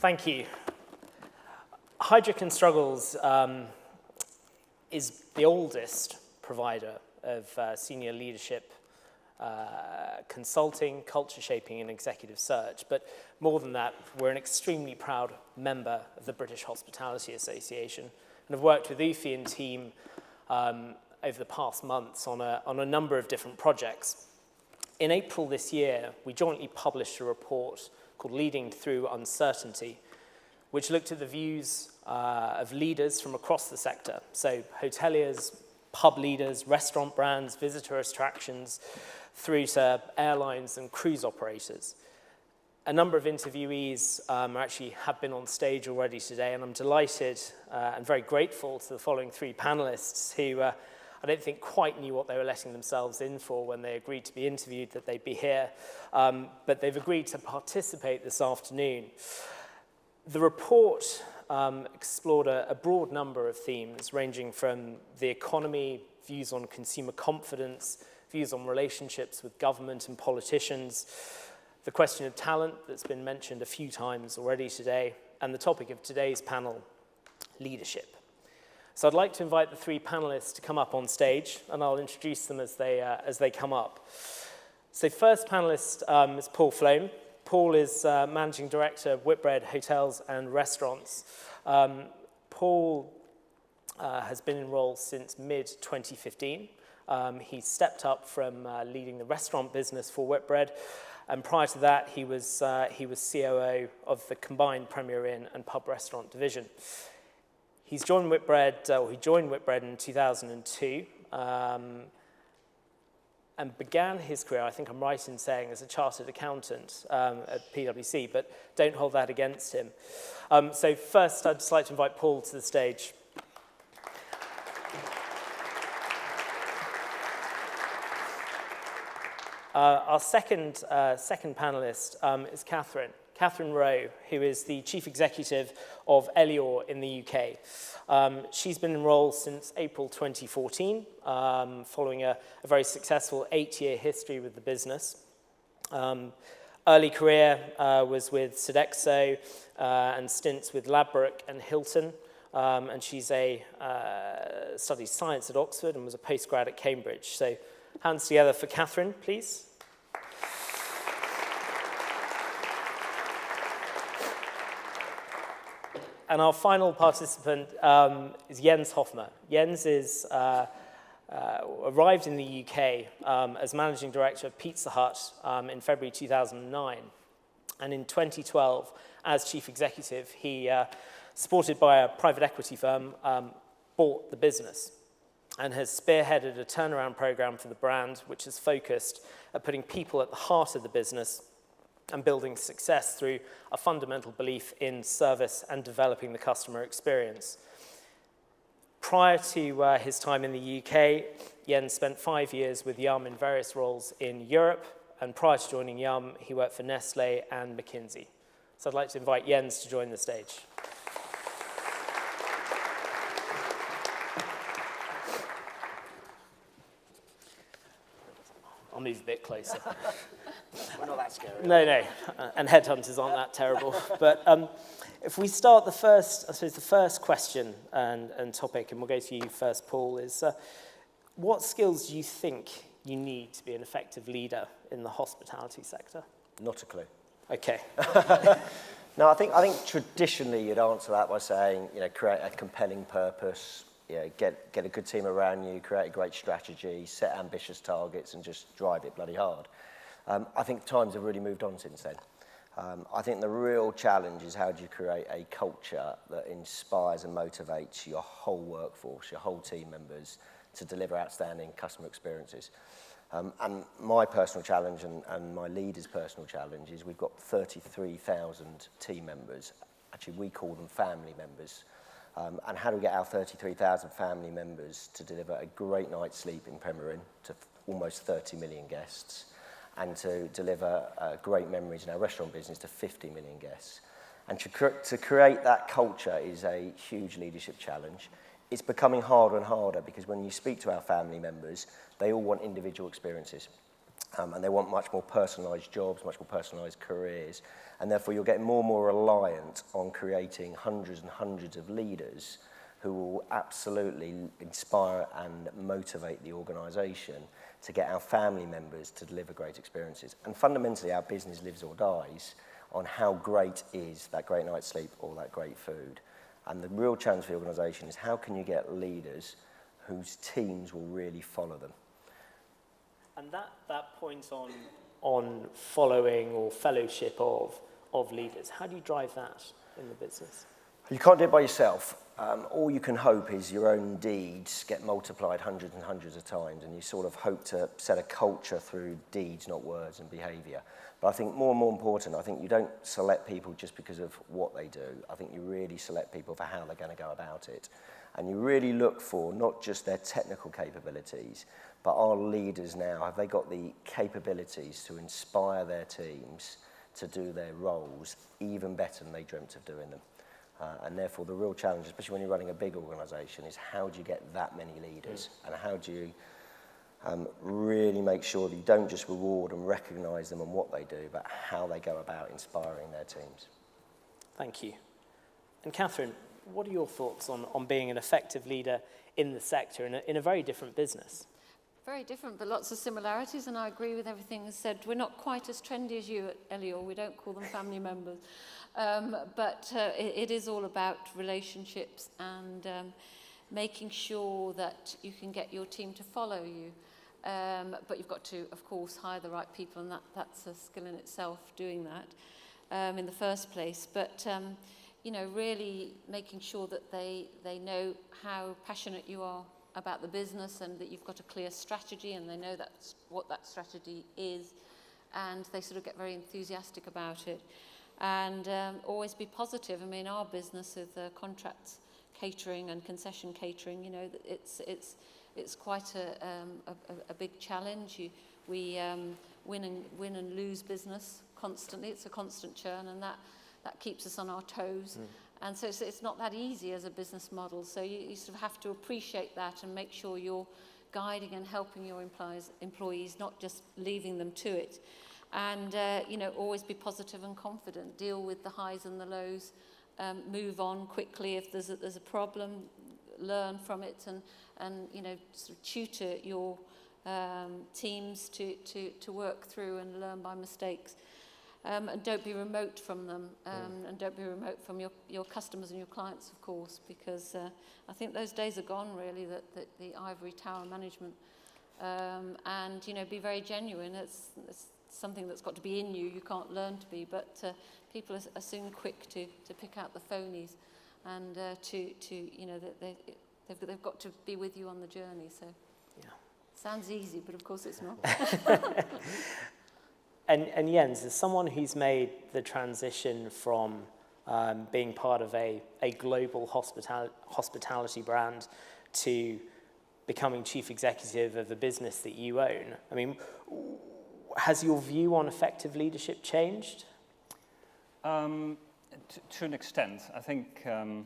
Thank you. Heidrick & Struggles is the oldest provider of senior leadership consulting, culture shaping, and executive search. But more than that, we're an extremely proud member of the British Hospitality Association and have worked with Ufi and team over the past months on a number of different projects. In April this year, we jointly published a report called Leading Through Uncertainty, which looked at the views of leaders from across the sector. So hoteliers, pub leaders, restaurant brands, visitor attractions, through to airlines and cruise operators. A number of interviewees actually have been on stage already today, and I'm delighted and very grateful to the following three panelists who I don't think quite knew what they were letting themselves in for when they agreed to be interviewed, that they'd be here, but they've agreed to participate this afternoon. The report explored a broad number of themes, ranging from the economy, views on consumer confidence, views on relationships with government and politicians, the question of talent that's been mentioned a few times already today, and the topic of today's panel, leadership. So I'd like to invite the three panelists to come up on stage, and I'll introduce them as they come up. So first panelist is Paul Floam. Paul is Managing Director of Whitbread Hotels and Restaurants. Paul has been in role since mid-2015. He stepped up from leading the restaurant business for Whitbread, and prior to that, he was COO of the combined Premier Inn and Pub Restaurant division. He joined Whitbread in 2002, and began his career, I think I'm right in saying, as a chartered accountant at PwC, but don't hold that against him. So first, I'd just like to invite Paul to the stage. Our second panelist is Catherine. Catherine Rowe, who is the Chief Executive of Elior in the UK. She's been in role since April 2014, following a very successful 8-year history with the business. Early career was with Sodexo and stints with Ladbrokes and Hilton. And she's studied science at Oxford and was a postgrad at Cambridge. So hands together for Catherine, please. And our final participant is Jens Hofmer. Jens arrived in the UK as Managing Director of Pizza Hut in February 2009. And in 2012, as Chief Executive, he, supported by a private equity firm, bought the business and has spearheaded a turnaround program for the brand, which is focused at putting people at the heart of the business and building success through a fundamental belief in service and developing the customer experience. Prior to his time in the UK, Jens spent 5 years with Yum in various roles in Europe, and prior to joining Yum, he worked for Nestle and McKinsey. So I'd like to invite Jens to join the stage. I'll move a bit closer. We're not that scary. No. And headhunters aren't that terrible. But if we start the first question and topic, and we'll go to you first, Paul, is what skills do you think you need to be an effective leader in the hospitality sector? Not a clue. Okay. No, I think traditionally you'd answer that by saying, create a compelling purpose, get a good team around you, create a great strategy, set ambitious targets, and just drive it bloody hard. I think times have really moved on since then. I think the real challenge is how do you create a culture that inspires and motivates your whole workforce, your whole team members, to deliver outstanding customer experiences. And my personal challenge and my leader's personal challenge is we've got 33,000 team members. Actually, we call them family members. And how do we get our 33,000 family members to deliver a great night's sleep in Premier Inn to almost 30 million guests, and to deliver great memories in our restaurant business to 50 million guests? And to create that culture is a huge leadership challenge. It's becoming harder and harder because when you speak to our family members, they all want individual experiences. and they want much more personalised jobs, much more personalised careers, and therefore you're getting more and more reliant on creating hundreds and hundreds of leaders who will absolutely inspire and motivate the organisation to get our family members to deliver great experiences. And fundamentally, our business lives or dies on how great is that great night's sleep or that great food. And the real challenge for the organisation is how can you get leaders whose teams will really follow them. And that point on following or fellowship of leaders, how do you drive that in the business? You can't do it by yourself. All you can hope is your own deeds get multiplied hundreds and hundreds of times, and you sort of hope to set a culture through deeds, not words and behaviour. But I think more and more important, I think you don't select people just because of what they do. I think you really select people for how they're going to go about it. And you really look for not just their technical capabilities, but our leaders now, have they got the capabilities to inspire their teams to do their roles even better than they dreamt of doing them? And therefore, the real challenge, especially when you're running a big organisation, is how do you get that many leaders? And how do you really make sure that you don't just reward and recognise them on what they do, but how they go about inspiring their teams? Thank you. And Catherine, what are your thoughts on being an effective leader in the sector in a very different business? Very different, but lots of similarities, and I agree with everything that's said. We're not quite as trendy as you at Elior. We don't call them family members. But it is all about relationships and making sure that you can get your team to follow you. But you've got to, of course, hire the right people, and that's a skill in itself, doing that in the first place. But, you know, really making sure that they know how passionate you are about the business and that you've got a clear strategy and they know that's what that strategy is, and they sort of get very enthusiastic about it. And always be positive. I mean, our business with contracts catering and concession catering, you know, it's quite a big challenge. We win and lose business constantly. It's a constant churn, and that keeps us on our toes. And so it's not that easy as a business model. So you sort of have to appreciate that and make sure you're guiding and helping your employees, not just leaving them to it. And, you know, always be positive and confident. Deal with the highs and the lows. Move on quickly if there's a problem. Learn from it and you know, sort of tutor your teams to work through and learn by mistakes. And don't be remote from them, and don't be remote from your customers and your clients, of course, because I think those days are gone, really, that the ivory tower management. And, you know, be very genuine. It's something that's got to be in you. You can't learn to be, but people are soon quick to pick out the phonies and to you know, they've got to be with you on the journey. So, yeah, sounds easy, but of course it's not. And Jens, as someone who's made the transition from being part of a global hospitality brand to becoming chief executive of a business that you own, I mean, has your view on effective leadership changed? To an extent. I think I've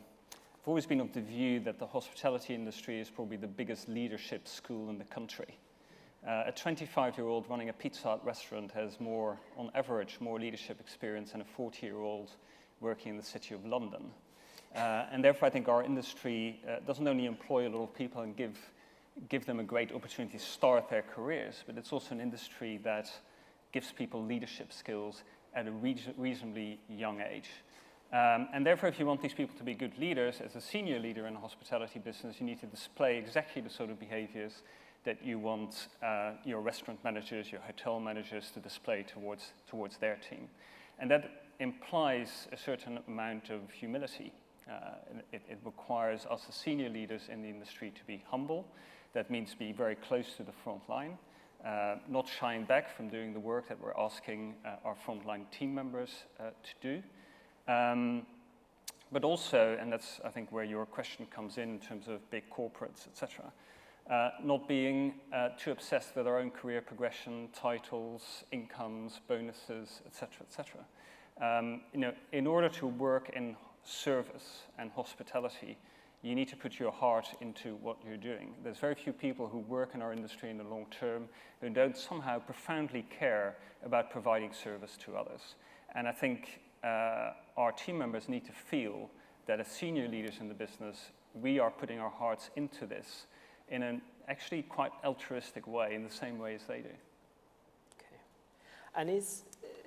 always been of the view that the hospitality industry is probably the biggest leadership school in the country. A 25-year-old running a Pizza Hut restaurant has more, on average, more leadership experience than a 40-year-old working in the City of London. And therefore, I think our industry doesn't only employ a lot of people and give them a great opportunity to start their careers, but it's also an industry that gives people leadership skills at a reasonably young age. And therefore, if you want these people to be good leaders, as a senior leader in a hospitality business, you need to display exactly the sort of behaviors that you want your restaurant managers, your hotel managers to display towards their team. And that implies a certain amount of humility. It requires us as senior leaders in the industry to be humble. That means be very close to the front line, not shying back from doing the work that we're asking our frontline team members to do. But also, and that's I think where your question comes in terms of big corporates, etc., not being too obsessed with our own career progression, titles, incomes, bonuses, etc., etc. You know, in order to work in service and hospitality, you need to put your heart into what you're doing. There's very few people who work in our industry in the long term who don't somehow profoundly care about providing service to others. And I think our team members need to feel that as senior leaders in the business, we are putting our hearts into this in an actually quite altruistic way, in the same way as they do. Okay. And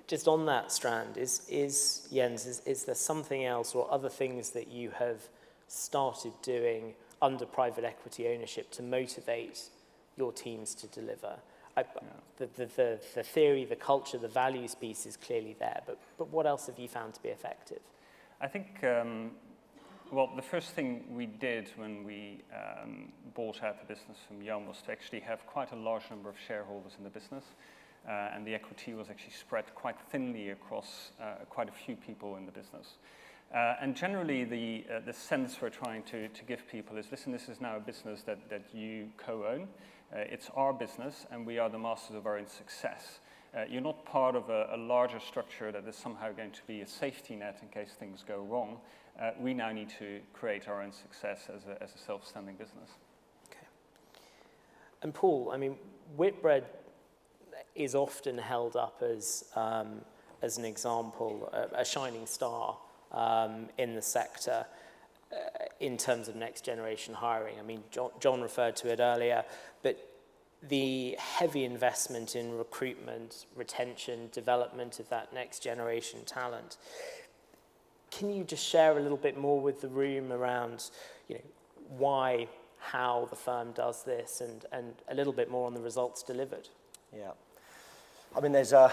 just on that strand, is Jens, is there something else or other things that you have started doing under private equity ownership to motivate your teams to deliver? The theory, the culture, the values piece is clearly there, but what else have you found to be effective? I think, well, the first thing we did when we bought out the business from Jan was to actually have quite a large number of shareholders in the business. And the equity was actually spread quite thinly across quite a few people in the business. And generally, the sense we're trying to give people is, listen, this is now a business that you co-own. It's our business, and we are the masters of our own success. You're not part of a larger structure that is somehow going to be a safety net in case things go wrong. We now need to create our own success as a self-standing business. Okay. And Paul, I mean, Whitbread is often held up as an example, a shining star in the sector in terms of next generation hiring. I mean, John referred to it earlier, but the heavy investment in recruitment, retention, development of that next generation talent. Can you just share a little bit more with the room around, why, how the firm does this, and a little bit more on the results delivered? Yeah. I mean, there's a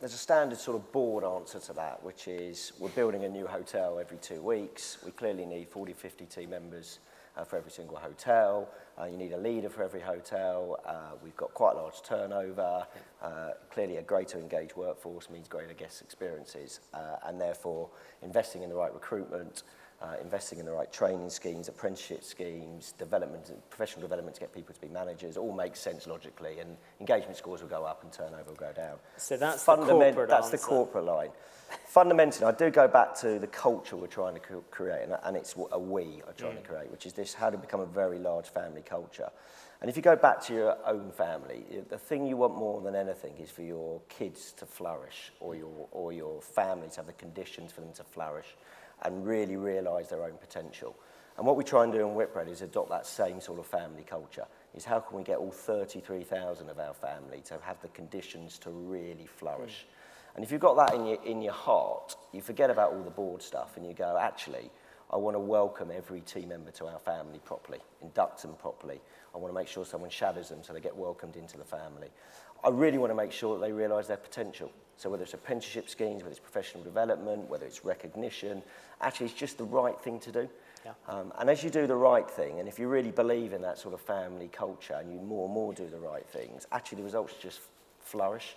standard sort of board answer to that, which is we're building a new hotel every 2 weeks. We clearly need 40, 50 team members for every single hotel. You need a leader for every hotel. We've got quite a large turnover. Clearly, a greater engaged workforce means greater guest experiences, and therefore investing in the right recruitment, investing in the right training schemes, apprenticeship schemes, development, professional development to get people to be managers, all makes sense logically, and engagement scores will go up and turnover will go down. So that's the corporate That's answer. the corporate line. Fundamentally, I do go back to the culture we're trying to create, and it's a we are trying to create, which is this, how to become a very large family culture. And if you go back to your own family, the thing you want more than anything is for your kids to flourish, or your family to have the conditions for them to flourish and really realise their own potential. And what we try and do in Whitbread is adopt that same sort of family culture, is how can we get all 33,000 of our family to have the conditions to really flourish. And if you've got that in your heart, you forget about all the board stuff and you go, actually, I want to welcome every team member to our family properly, induct them properly. I want to make sure someone shadows them so they get welcomed into the family. I really want to make sure that they realise their potential. So whether it's apprenticeship schemes, whether it's professional development, whether it's recognition, actually it's just the right thing to do. Yeah. And as you do the right thing, and if you really believe in that sort of family culture and you more and more do the right things, actually the results just flourish.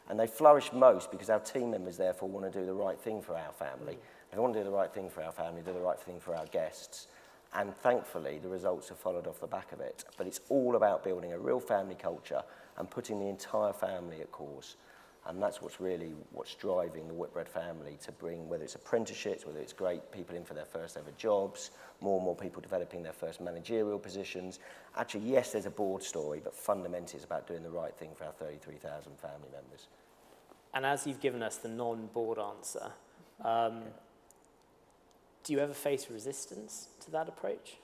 And they flourish most because our team members therefore want to do the right thing for our family. They want to do the right thing for our family, do the right thing for our guests. And thankfully, the results have followed off the back of it. But it's all about building a real family culture and putting the entire family at cause. And that's what's driving the Whitbread family to bring, whether it's apprenticeships, whether it's great people in for their first ever jobs, more and more people developing their first managerial positions. Actually, yes, there's a board story, but fundamentally it's about doing the right thing for our 33,000 family members. And as you've given us the non-board answer, do you ever face resistance to that approach?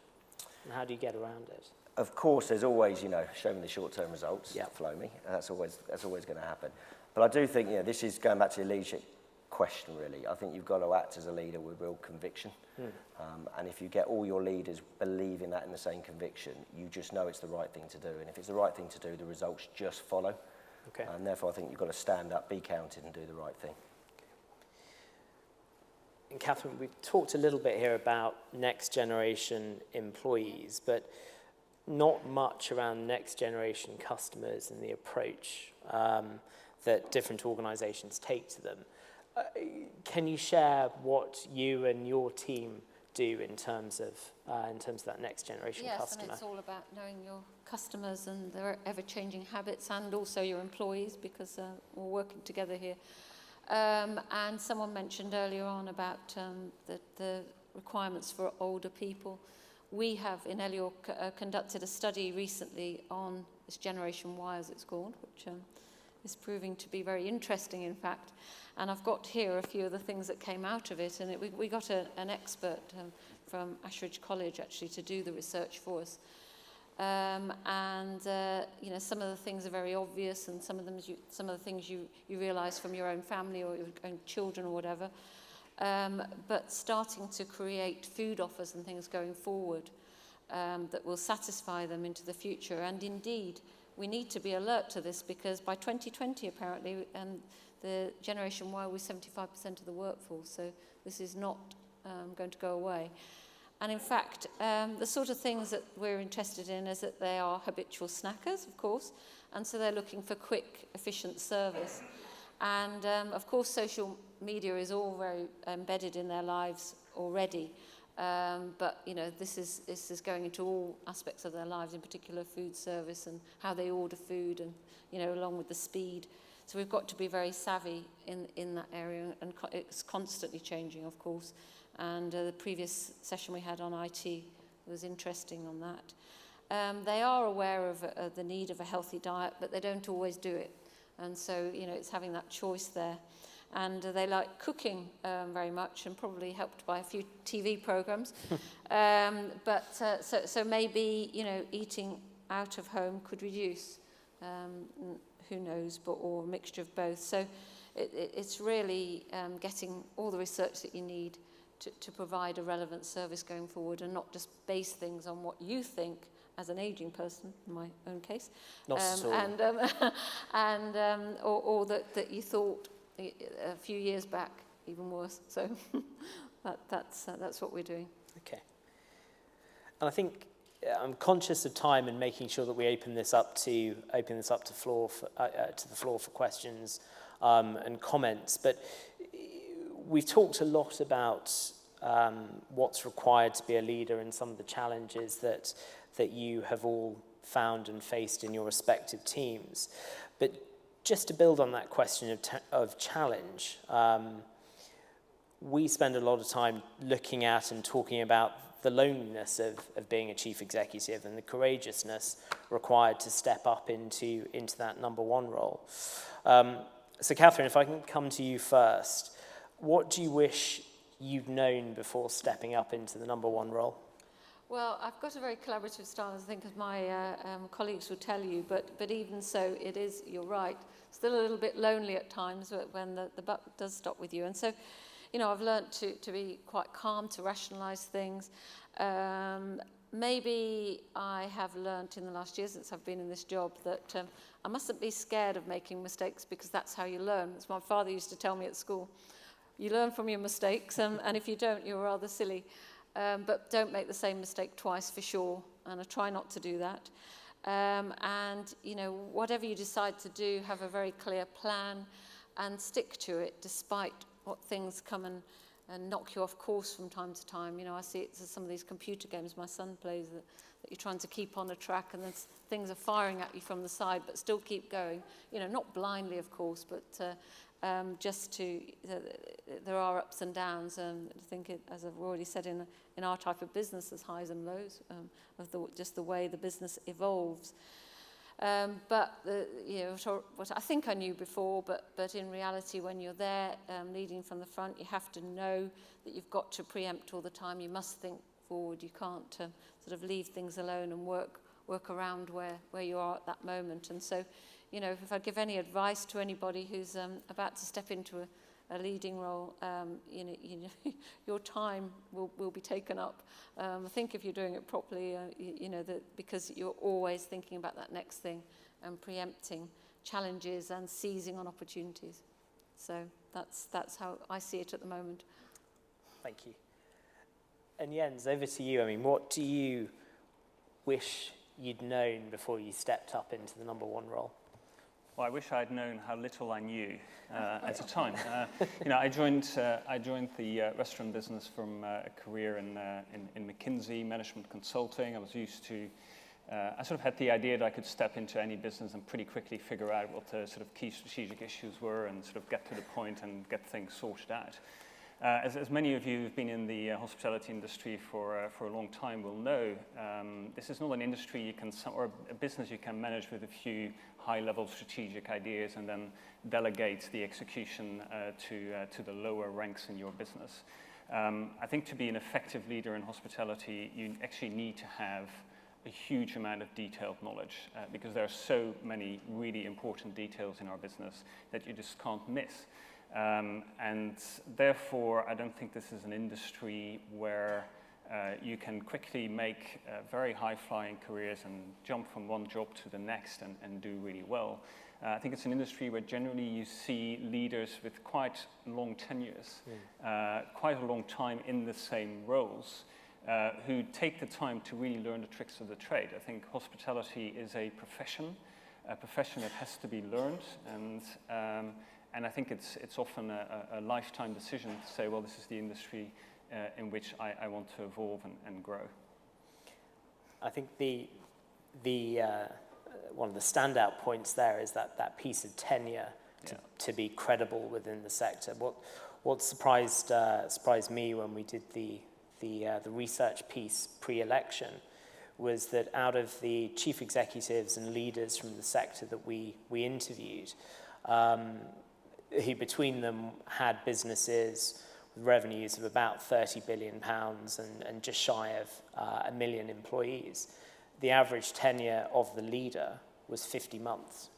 And how do you get around it? Of course, there's always, show me the short-term results, Yeah. flow me. That's always going to happen. But I do think, this is going back to your leadership question, really. I think you've got to act as a leader with real conviction. And if you get all your leaders believing that in the same conviction, you just know it's the right thing to do. And if it's the right thing to do, the results just follow. Okay. And therefore, I think you've got to stand up, be counted, and do the right thing. And Catherine, we've talked a little bit here about next generation employees, but not much around next generation customers and the approach that different organisations take to them. Can you share what you and your team do in terms of that next generation customer? Yes, and it's all about knowing your customers and their ever-changing habits, and also your employees, because we're working together here. And someone mentioned earlier on about the requirements for older people. we have in Elior conducted a study recently on this Generation Y, as it's called, which is proving to be very interesting, in fact. And I've got here a few of the things that came out of it. And we got an expert from Ashridge College, actually, to do the research for us. You know, some of the things are very obvious, and some of the things you realise from your own family or your own children or whatever. But starting to create food offers and things going forward that will satisfy them into the future. And indeed, we need to be alert to this, because by 2020, apparently, the Generation Y was 75% of the workforce. So this is not going to go away. And in fact, the sort of things that we're interested in is that they are habitual snackers, of course, and so they're looking for quick, efficient service. And of course, social media is all very embedded in their lives already. But you know, this is going into all aspects of their lives, in particular food service and how they order food, and you know, along with the speed. So we've got to be very savvy in that area, and it's constantly changing, of course. And the previous session we had on IT was interesting on that. They are aware of the need of a healthy diet, but they don't always do it. And so, you know, it's having that choice there. And they like cooking very much, and probably helped by a few TV programs. So maybe, you know, eating out of home could reduce. Who knows, or a mixture of both. So it's really getting all the research that you need to provide a relevant service going forward, and not just base things on what you think as an aging person, in my own case. Not at all. Or that you thought a few years back, even worse. So that's what we're doing. Okay. And I think I'm conscious of time and making sure that we open this up to the floor for questions and comments. But we've talked a lot about what's required to be a leader, and some of the challenges that you have all found and faced in your respective teams. But just to build on that question of challenge, we spend a lot of time looking at and talking about the loneliness of being a chief executive, and the courageousness required to step up into that number one role. So Catherine, if I can come to you first, what do you wish you'd known before stepping up into the number one role? Well, I've got a very collaborative style, I think, as my colleagues will tell you, but even so, it is, you're right, still a little bit lonely at times when the buck does stop with you. And so, you know, I've learned to be quite calm, to rationalise things. Maybe I have learnt in the last year since I've been in this job that I mustn't be scared of making mistakes, because that's how you learn. As my father used to tell me at school. You learn from your mistakes, and if you don't, you're rather silly. But don't make the same mistake twice, for sure, and I try not to do that. And, you know, whatever you decide to do, have a very clear plan and stick to it, despite what things come and knock you off course from time to time. You know, I see it as some of these computer games my son plays that you're trying to keep on a track, and then things are firing at you from the side, but still keep going. You know, not blindly, of course, but just to, there are ups and downs, and I think, as I've already said, in our type of business, there's highs and lows of just the way the business evolves. But you know, what I think I knew before, but in reality, when you're there leading from the front, you have to know that you've got to preempt all the time. You must think forward. You can't sort of leave things alone and work around where you are at that moment. And so, you know, if I give any advice to anybody who's about to step into a leading role, you know, your time will be taken up. I think if you're doing it properly, you know, because you're always thinking about that next thing and preempting challenges and seizing on opportunities. So that's how I see it at the moment. Thank you. And Jens, over to you. I mean, what do you wish you'd known before you stepped up into the number one role? Well, I wish I'd known how little I knew at the time. You know, I joined the restaurant business from a career in McKinsey management consulting. I was used to. I sort of had the idea that I could step into any business and pretty quickly figure out what the sort of key strategic issues were, and sort of get to the point and get things sorted out. As many of you who've been in the hospitality industry for a long time will know, this is not an industry you can, or a business you can manage with a few high-level strategic ideas and then delegate the execution to the lower ranks in your business. I think to be an effective leader in hospitality, you actually need to have a huge amount of detailed knowledge because there are so many really important details in our business that you just can't miss. And therefore, I don't think this is an industry where you can quickly make very high-flying careers and jump from one job to the next and do really well. I think it's an industry where generally you see leaders with quite long tenures, quite a long time in the same roles, who take the time to really learn the tricks of the trade. I think hospitality is a profession that has to be learned, and I think it's often a lifetime decision to say, well, this is the industry in which I want to evolve and grow. I think the one of the standout points there is that piece of tenure to be credible within the sector. What surprised me when we did the research piece pre-election was that out of the chief executives and leaders from the sector that we interviewed, who between them had businesses with revenues of about £30 billion and just shy of 1 million employees, the average tenure of the leader was 50 months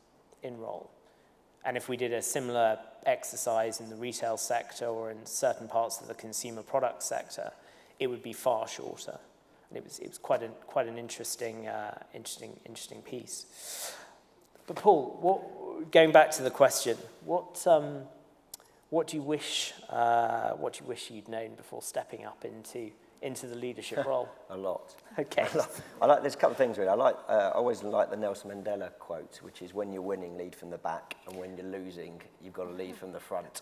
in role. And if we did a similar exercise in the retail sector or in certain parts of the consumer product sector, it would be far shorter. And it was quite an interesting piece. But Paul, going back to the question, what do you wish you'd known before stepping up into the leadership role? A lot. Okay. There's a couple of things really. I always like the Nelson Mandela quote, which is when you're winning, lead from the back, and when you're losing, you've got to lead from the front.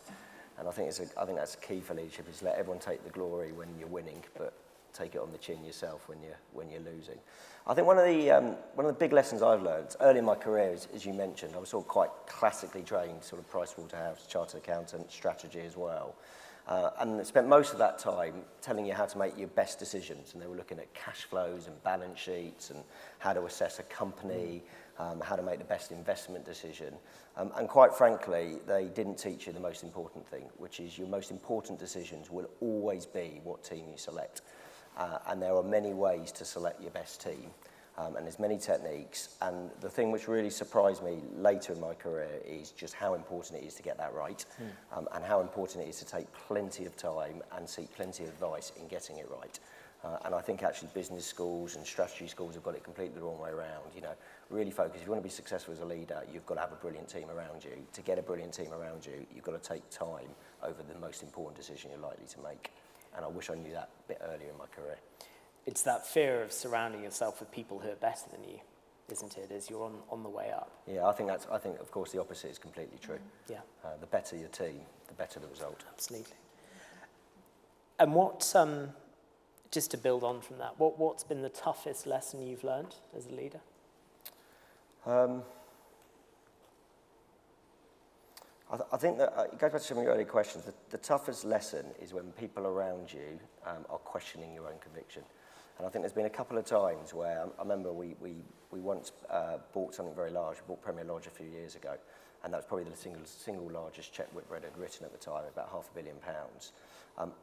And I think that's key for leadership, is let everyone take the glory when you're winning, but take it on the chin yourself when you're losing. I think one of the big lessons I've learned early in my career is, as you mentioned, I was sort of quite classically trained, sort of Pricewaterhouse, chartered accountant, strategy as well. And spent most of that time telling you how to make your best decisions. And they were looking at cash flows and balance sheets and how to assess a company, how to make the best investment decision. And quite frankly, they didn't teach you the most important thing, which is your most important decisions will always be what team you select. And there are many ways to select your best team. And there's many techniques. And the thing which really surprised me later in my career is just how important it is to get that right, and how important it is to take plenty of time and seek plenty of advice in getting it right. And I think actually business schools and strategy schools have got it completely the wrong way around. You know, really focus. If you want to be successful as a leader, you've got to have a brilliant team around you. To get a brilliant team around you, you've got to take time over the most important decision you're likely to make. And I wish I knew that a bit earlier in my career. It's that fear of surrounding yourself with people who are better than you, isn't it, as you're on the way up? Yeah, I think of course the opposite is completely true. Yeah. The better your team, the better the result. Absolutely. And what, just to build on from that, what's been the toughest lesson you've learned as a leader? I think that it goes back to some of your earlier questions. The toughest lesson is when people around you are questioning your own conviction. And I think there's been a couple of times where I remember we once bought something very large. We bought Premier Lodge a few years ago, and that was probably the single largest cheque Whitbread had written at the time, about £500 million.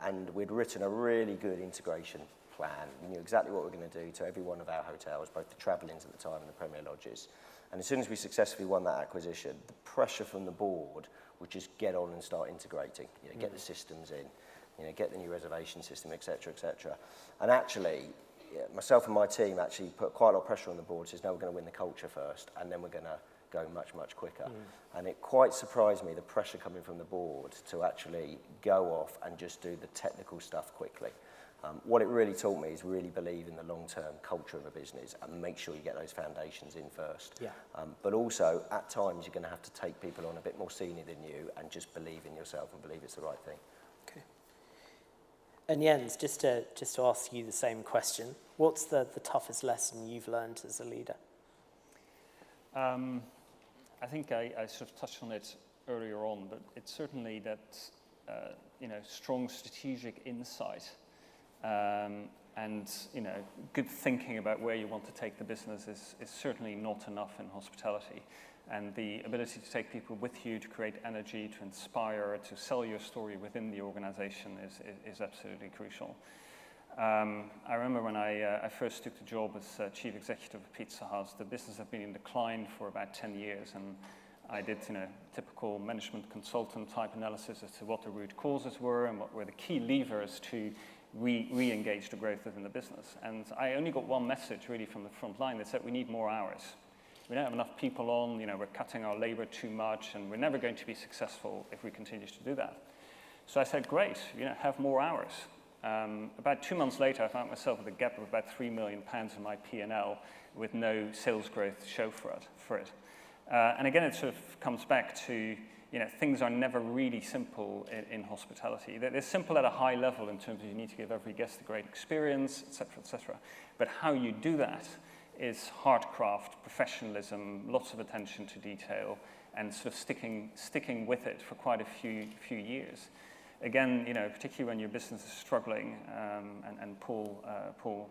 And we'd written a really good integration plan. We knew exactly what we were going to do to every one of our hotels, both the Travel Inns at the time and the Premier Lodges. And as soon as we successfully won that acquisition, the pressure from the board would just get on and start integrating, get the systems in, get the new reservation system, et cetera, et cetera. And actually, myself and my team actually put quite a lot of pressure on the board, says, no, we're going to win the culture first, and then we're going to go much, much quicker. And it quite surprised me, the pressure coming from the board to actually go off and just do the technical stuff quickly. What it really taught me is really believe in the long-term culture of a business and make sure you get those foundations in first. Yeah. But also, at times, you're going to have to take people on a bit more senior than you and just believe in yourself and believe it's the right thing. Okay. And Jens, just to ask you the same question, what's the toughest lesson you've learned as a leader? I think I sort of touched on it earlier on, but it's certainly that strong strategic insight and good thinking about where you want to take the business is certainly not enough in hospitality. And the ability to take people with you, to create energy, to inspire, to sell your story within the organization is absolutely crucial. I remember when I first took the job as chief executive of Pizza Hut, the business had been in decline for about 10 years, and I did typical management consultant type analysis as to what the root causes were and what were the key levers to re-engage the growth within the business. And I only got one message really from the front line that said we need more hours. We don't have enough people on, we're cutting our labor too much, and we're never going to be successful if we continue to do that. So I said, great, have more hours. About 2 months later, I found myself with a gap of about £3 million in my P&L with no sales growth to show for it. And again, it sort of comes back to, things are never really simple in hospitality. They're simple at a high level in terms of you need to give every guest a great experience, et cetera, but how you do that is hard craft, professionalism, lots of attention to detail, and sort of sticking with it for quite a few years. Again, particularly when your business is struggling, and Paul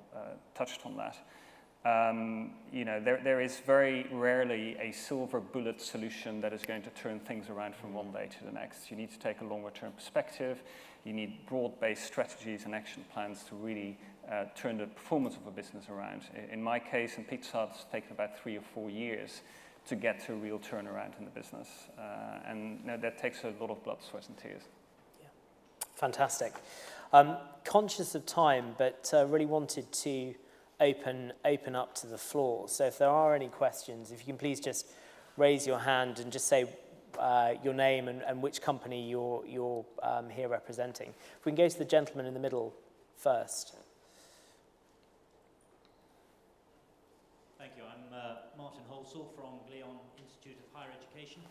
touched on that. There is very rarely a silver bullet solution that is going to turn things around from one day to the next. You need to take a longer term perspective. You need broad-based strategies and action plans to really turn the performance of a business around. In my case, in Pizza Hut, it's taken about 3 or 4 years to get to a real turnaround in the business. And that takes a lot of blood, sweat, and tears. Yeah. Fantastic. Conscious of time, but really wanted to open up to the floor. So if there are any questions, if you can please just raise your hand and just say your name and which company you're here representing. If we can go to the gentleman in the middle first. Thank you. I'm Martin Holsall from Leon Institute of Higher Education.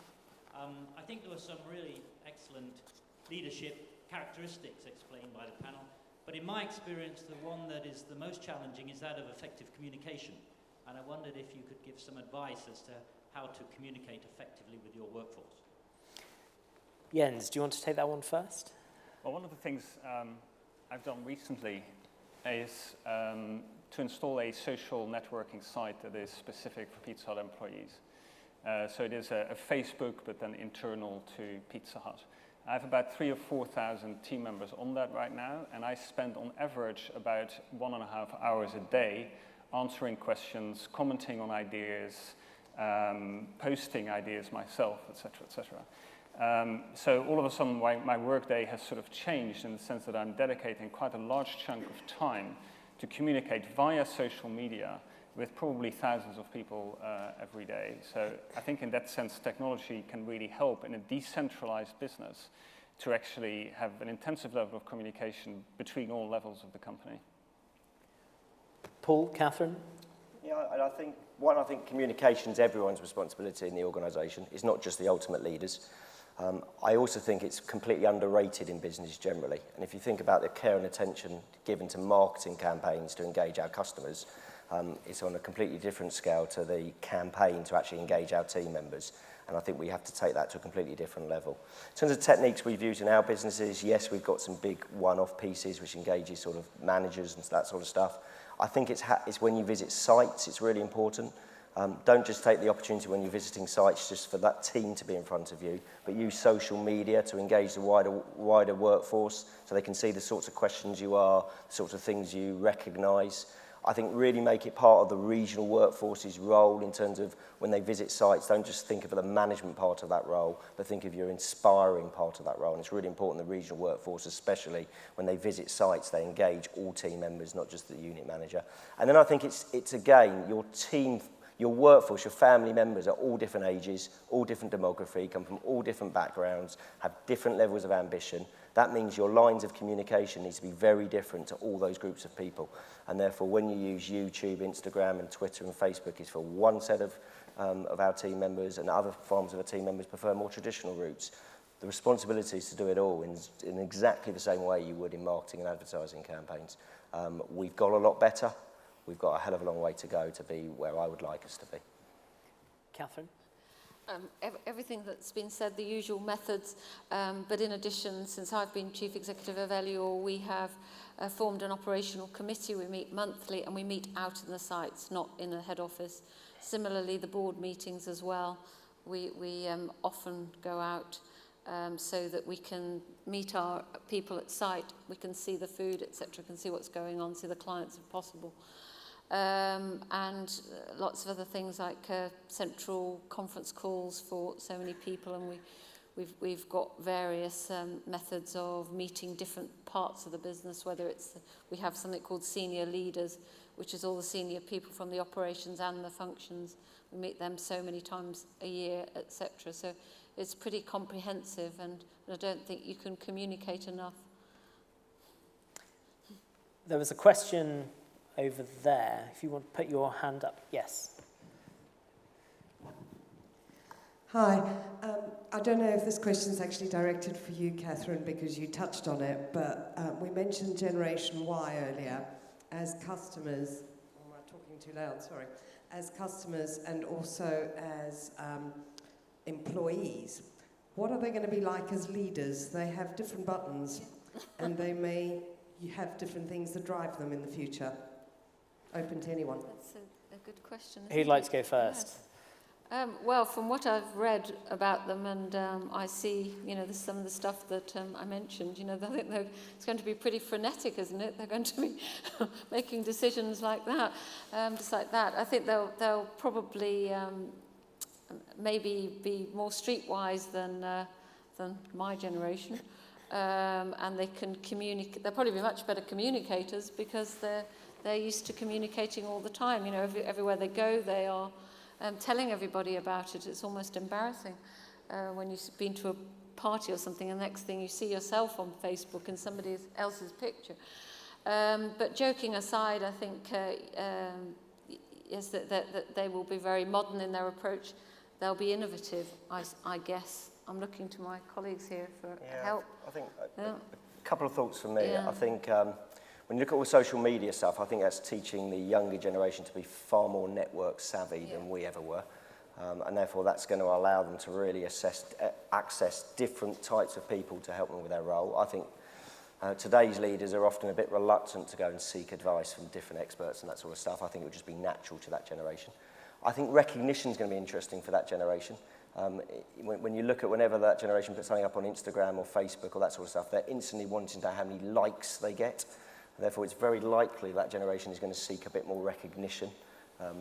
I think there were some really excellent leadership characteristics explained by the panel. But in my experience, the one that is the most challenging is that of effective communication. And I wondered if you could give some advice as to how to communicate effectively with your workforce. Jens, do you want to take that one first? Well, one of the things I've done recently is to install a social networking site that is specific for Pizza Hut employees. So it is a Facebook, but then internal to Pizza Hut. I have about 3,000 or 4,000 team members on that right now, and I spend on average about 1.5 hours a day answering questions, commenting on ideas, posting ideas myself, etc. So all of a sudden, my workday has sort of changed in the sense that I'm dedicating quite a large chunk of time to communicate via social media with probably thousands of people every day. So I think in that sense, technology can really help in a decentralized business to actually have an intensive level of communication between all levels of the company. Paul, Catherine? Yeah, and I think communication is everyone's responsibility in the organisation. It's not just the ultimate leaders. I also think it's completely underrated in business generally. And if you think about the care and attention given to marketing campaigns to engage our customers, it's on a completely different scale to the campaign to actually engage our team members. And I think we have to take that to a completely different level. In terms of techniques we've used in our businesses, yes, we've got some big one-off pieces which engages sort of managers and that sort of stuff. I think it's when you visit sites, it's really important. Don't just take the opportunity when you're visiting sites just for that team to be in front of you, but use social media to engage the wider workforce so they can see the sorts of questions you are, the sorts of things you recognise. I think really make it part of the regional workforce's role in terms of when they visit sites, don't just think of the management part of that role, but think of your inspiring part of that role. And it's really important the regional workforce, especially when they visit sites, they engage all team members, not just the unit manager. And then I think it's again, your team, your workforce, your family members are all different ages, all different demography, come from all different backgrounds, have different levels of ambition. That means your lines of communication needs to be very different to all those groups of people. And therefore, when you use YouTube, Instagram, and Twitter and Facebook is for one set of our team members, and other forms of our team members prefer more traditional routes. The responsibility is to do it all in exactly the same way you would in marketing and advertising campaigns. We've got a lot better. We've got a hell of a long way to go to be where I would like us to be. Catherine? Everything that's been said, the usual methods, but in addition, since I've been Chief Executive of Elior, we have formed an operational committee. We meet monthly and we meet out in the sites, not in the head office. Similarly, the board meetings as well, we often go out so that we can meet our people at site, we can see the food, etc., can see what's going on, see the clients if possible. And lots of other things like central conference calls for so many people, and we've got various methods of meeting different parts of the business, whether it's, we have something called senior leaders, which is all the senior people from the operations and the functions. We meet them so many times a year, etc. So it's pretty comprehensive, and I don't think you can communicate enough. There was a question over there. If you want to put your hand up. Yes. Hi. I don't know if this question is actually directed for you, Catherine, because you touched on it, but we mentioned Generation Y earlier as customers. Oh, am I talking too loud? Sorry. As customers and also as employees. What are they going to be like as leaders? They have different buttons, and they may have different things that drive them in the future. Open to anyone. That's a good question. Who'd like to go first? Yes. Well, from what I've read about them, and I see, there's some of the stuff that I mentioned, I think it's going to be pretty frenetic, isn't it? They're going to be making decisions like that, just like that. I think they'll probably maybe be more streetwise than my generation, and they can communicate. They'll probably be much better communicators because they're used to communicating all the time. Everywhere they go, they are telling everybody about it. It's almost embarrassing when you've been to a party or something, and the next thing you see yourself on Facebook and somebody else's picture. But joking aside, I think yes, that they will be very modern in their approach. They'll be innovative, I guess. I'm looking to my colleagues here for help. I think a couple of thoughts from me. Yeah. I think when you look at all the social media stuff, I think that's teaching the younger generation to be far more network savvy than we ever were. And therefore that's going to allow them to really access different types of people to help them with their role. I think today's leaders are often a bit reluctant to go and seek advice from different experts and that sort of stuff. I think it would just be natural to that generation. I think recognition is going to be interesting for that generation. When you look at whenever that generation puts something up on Instagram or Facebook or that sort of stuff, they're instantly wanting to know how many likes they get. Therefore, it's very likely that generation is going to seek a bit more recognition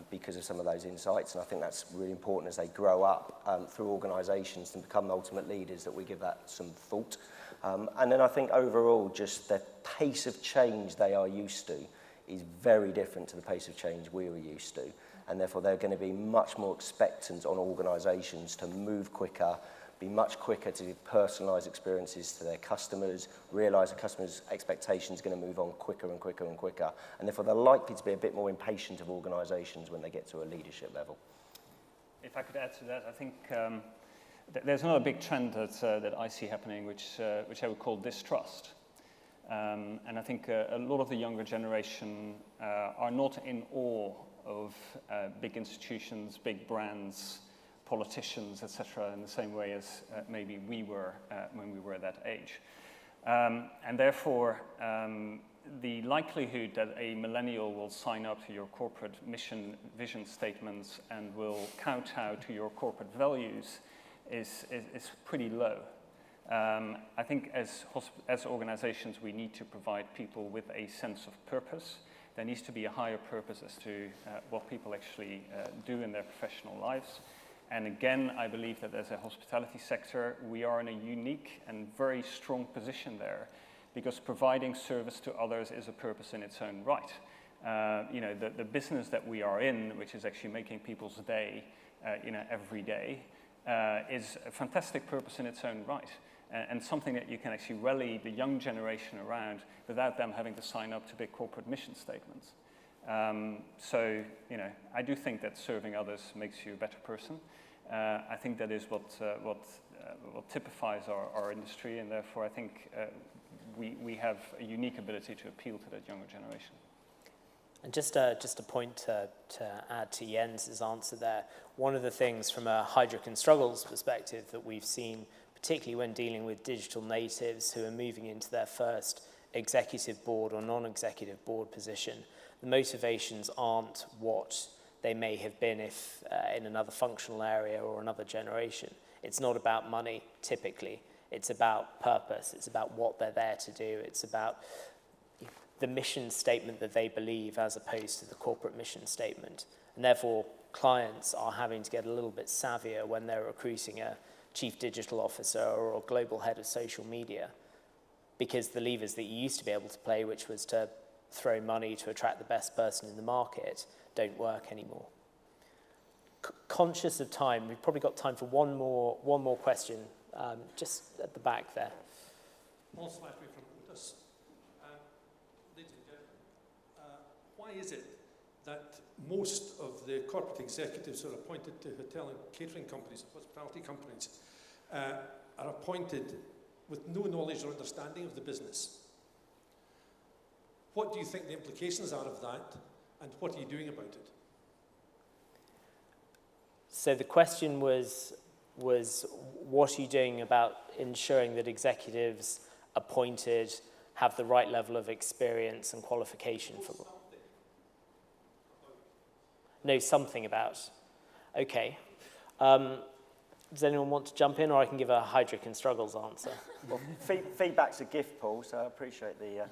because of some of those insights. And I think that's really important as they grow up through organisations to become ultimate leaders, that we give that some thought. And then I think overall, just the pace of change they are used to is very different to the pace of change we were used to. And therefore, they're going to be much more expectant on organisations to move quicker, be much quicker to give personalised experiences to their customers, realise the customer's expectations are going to move on quicker and quicker and quicker. And therefore, they're likely to be a bit more impatient of organisations when they get to a leadership level. If I could add to that, I think there's another big trend that I see happening, which I would call distrust. And I think a lot of the younger generation are not in awe of big institutions, big brands, politicians, etc., in the same way as maybe we were when we were that age. And therefore, the likelihood that a millennial will sign up to your corporate mission, vision statements and will kowtow to your corporate values is pretty low. I think as organizations, we need to provide people with a sense of purpose. There needs to be a higher purpose as to what people actually do in their professional lives. And again, I believe that as a hospitality sector, we are in a unique and very strong position there, because providing service to others is a purpose in its own right. The business that we are in, which is actually making people's day, every day, is a fantastic purpose in its own right. And something that you can actually rally the young generation around without them having to sign up to big corporate mission statements. I do think that serving others makes you a better person. I think that is what typifies our industry, and therefore I think we have a unique ability to appeal to that younger generation. And just a point to add to Jens's answer there, one of the things from a Heidrick and Struggles perspective that we've seen, particularly when dealing with digital natives who are moving into their first executive board or non-executive board position, the motivations aren't what they may have been if in another functional area or another generation. It's not about money, typically. It's about purpose. It's about what they're there to do. It's about the mission statement that they believe as opposed to the corporate mission statement. And therefore, clients are having to get a little bit savvier when they're recruiting a chief digital officer or a global head of social media, because the levers that you used to be able to play, which was to throw money to attract the best person in the market, don't work anymore. Conscious of time, we've probably got time for one more question, just at the back there. Paul Slattery from Otis. Ladies and gentlemen, why is it that most of the corporate executives who are appointed to hotel and catering companies, hospitality companies, are appointed with no knowledge or understanding of the business? What do you think the implications are of that, and what are you doing about it? So the question was what are you doing about ensuring that executives appointed have the right level of experience and qualification for know something about? Okay. Does anyone want to jump in, or I can give a Heidrick and Struggles answer? Well, feedback's a gift, Paul, so I appreciate the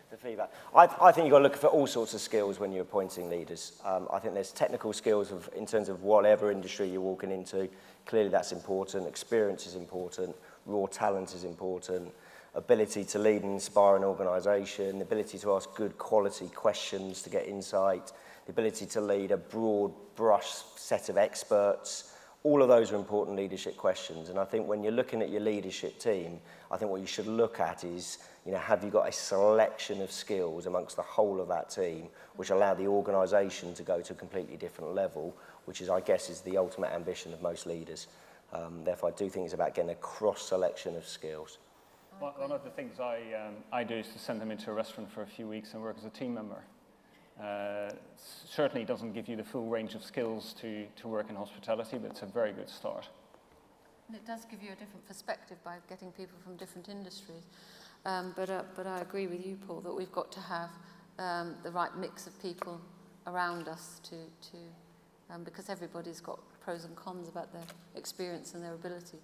the feedback. I think you've got to look for all sorts of skills when you're appointing leaders. I think there's technical skills in terms of whatever industry you're walking into. Clearly that's important. Experience is important. Raw talent is important. Ability to lead and inspire an organisation. The ability to ask good quality questions to get insight. The ability to lead a broad brush set of experts. All of those are important leadership questions. And I think when you're looking at your leadership team, I think what you should look at is, have you got a selection of skills amongst the whole of that team which allow the organisation to go to a completely different level, which is, I guess, is the ultimate ambition of most leaders. Therefore, I do think it's about getting a cross-selection of skills. One of the things I do is to send them into a restaurant for a few weeks and work as a team member. Certainly doesn't give you the full range of skills to work in hospitality, but it's a very good start. And it does give you a different perspective by getting people from different industries. But I agree with you, Paul, that we've got to have the right mix of people around us because everybody's got pros and cons about their experience and their ability.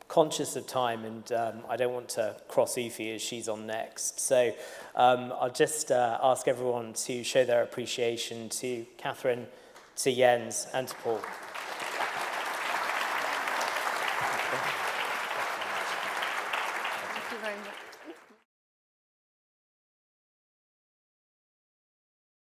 Conscious of time, and I don't want to cross Ufi as she's on next. So I'll just ask everyone to show their appreciation to Catherine, to Jens, and to Paul.